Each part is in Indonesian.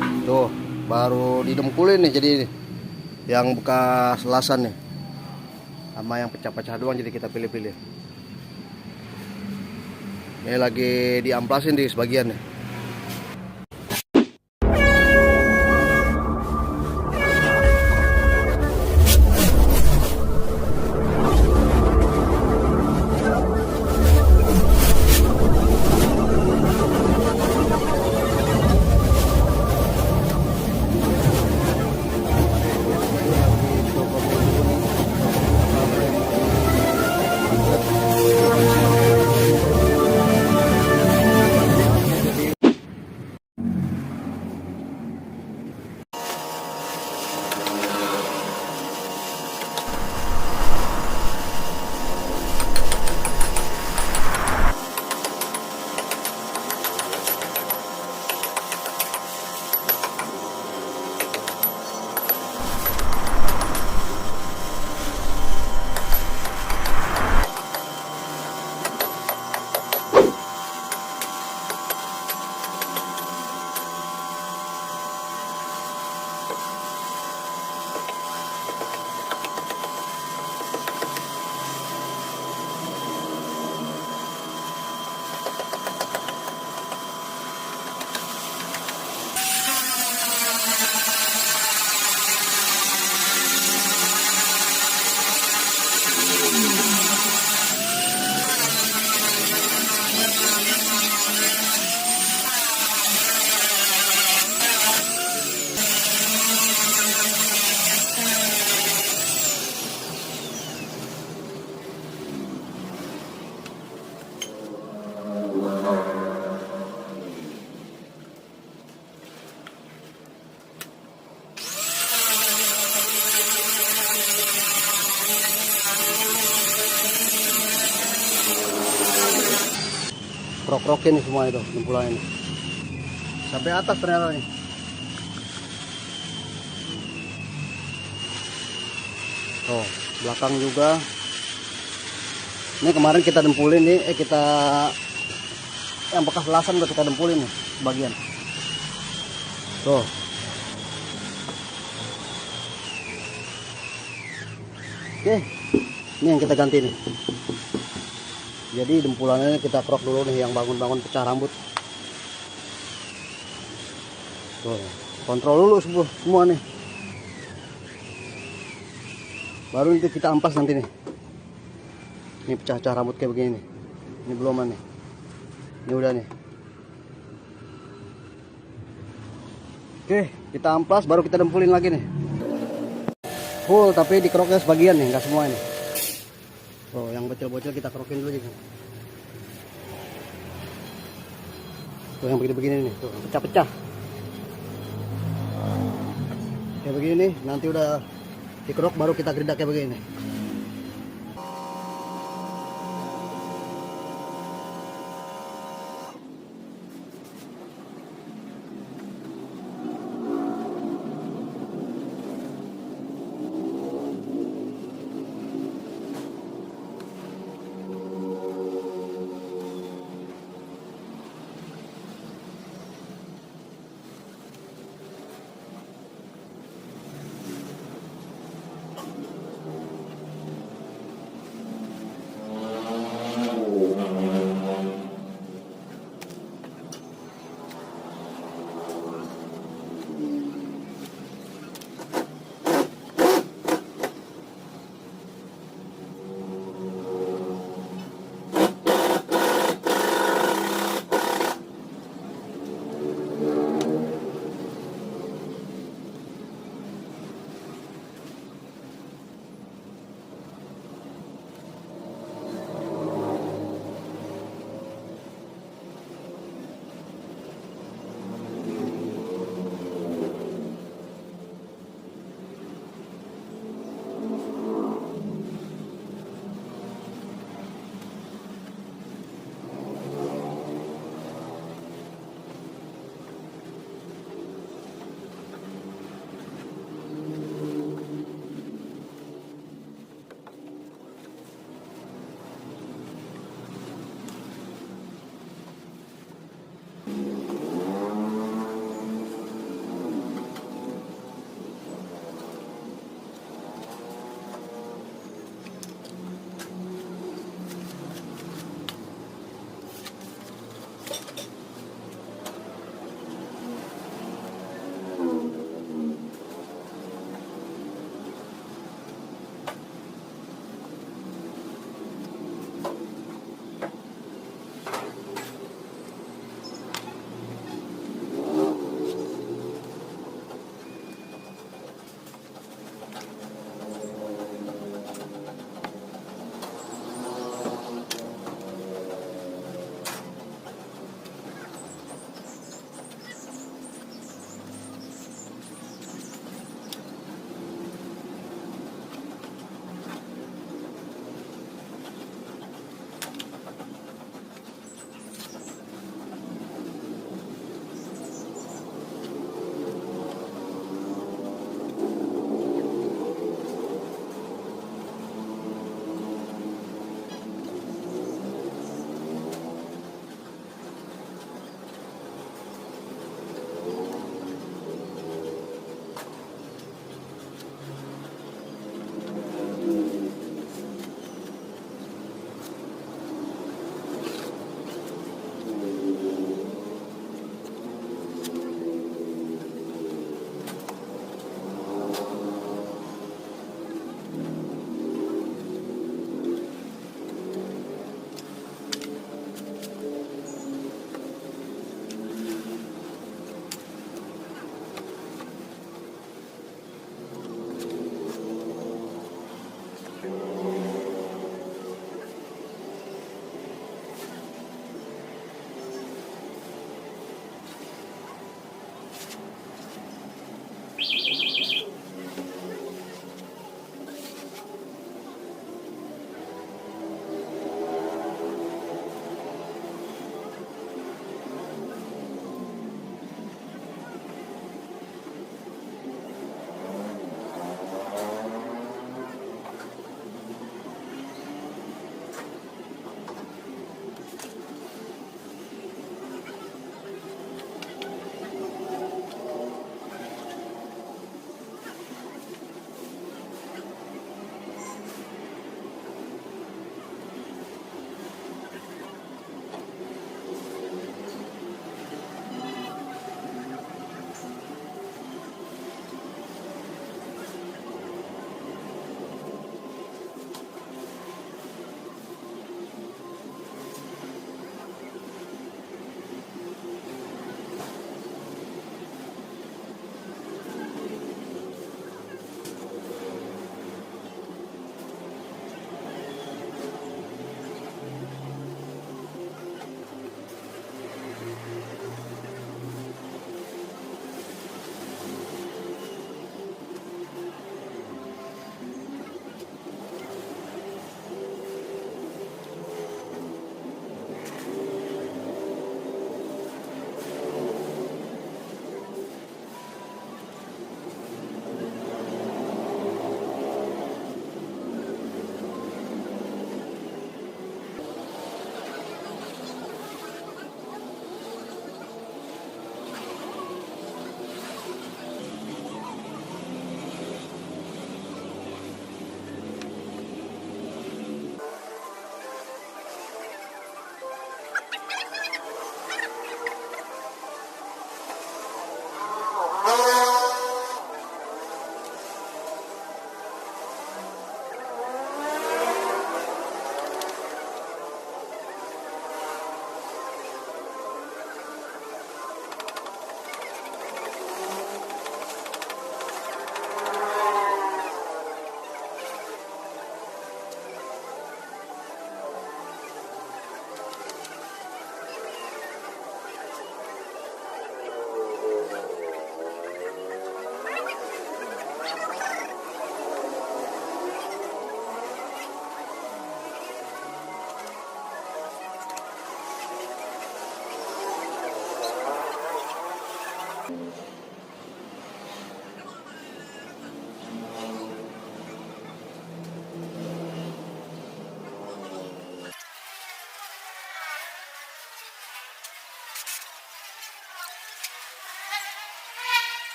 Tuh, baru didengkulin nih jadi yang bekas lasan nih. Sama yang pecah-pecah doang jadi kita pilih-pilih. Ini lagi diamplasin di sebagian nih. Krok-krokin nih semua itu dempulan ini. Sampai atas ternyata nih. Tuh, belakang juga. Ini kemarin kita dempulin nih, kita yang bekas lasan udah kita dempulin nih sebagian. Tuh. Oke, ini yang kita ganti nih. Jadi dempulannya kita krok dulu nih yang bangun-bangun pecah rambut. Tuh, kontrol dulu semua nih. Baru nanti kita ampas nanti nih. Ini pecah-pecah rambut kayak begini nih. Ini belum nih. Ini udah nih. Oke, kita amplas baru kita dempulin lagi nih. Full tapi dikeroknya sebagian nih, nggak semua nih. Oh, yang bocil-bocil kita kerokin dulu juga. Tuh yang begini-begini nih, tuh pecah-pecah. Kayak begini nih, nanti udah dikerok baru kita gerindak kayak begini.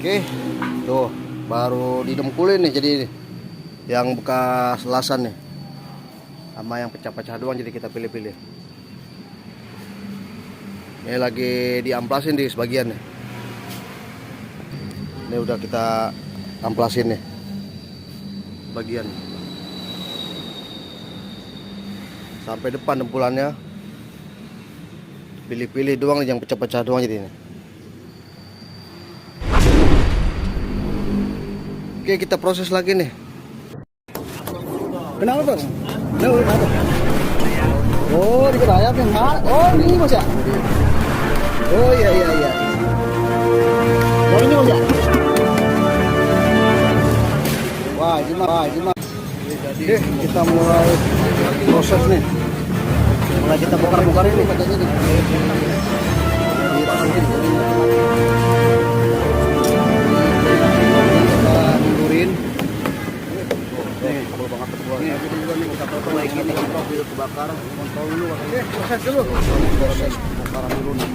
Oke, tuh baru didengkulin nih, jadi yang bekas lasan nih sama yang pecah-pecah doang, jadi kita pilih-pilih. Ini lagi diamplasin di sebagian nih. Ini udah kita amplasin nih bagian sampai depan dempulannya. Pilih-pilih doang yang pecah-pecah doang jadi ini. Oke, kita proses lagi nih. Kenapa bang? Kenapa? Oh, di kerayap yang mana? Oh, ini mas ya? Oh iya. Oh ini mas ya? Wah, ini mah. Oke, kita mulai proses nih. Mulai kita bongkar ini katanya nih. Kita mundurin. Nih, kalau banget keluarnya. Kita perbaiki nih, kontrol dulu kebakaran. Kontrol dulu. Oke, proses dulu. Proses bongkaran dulu nih.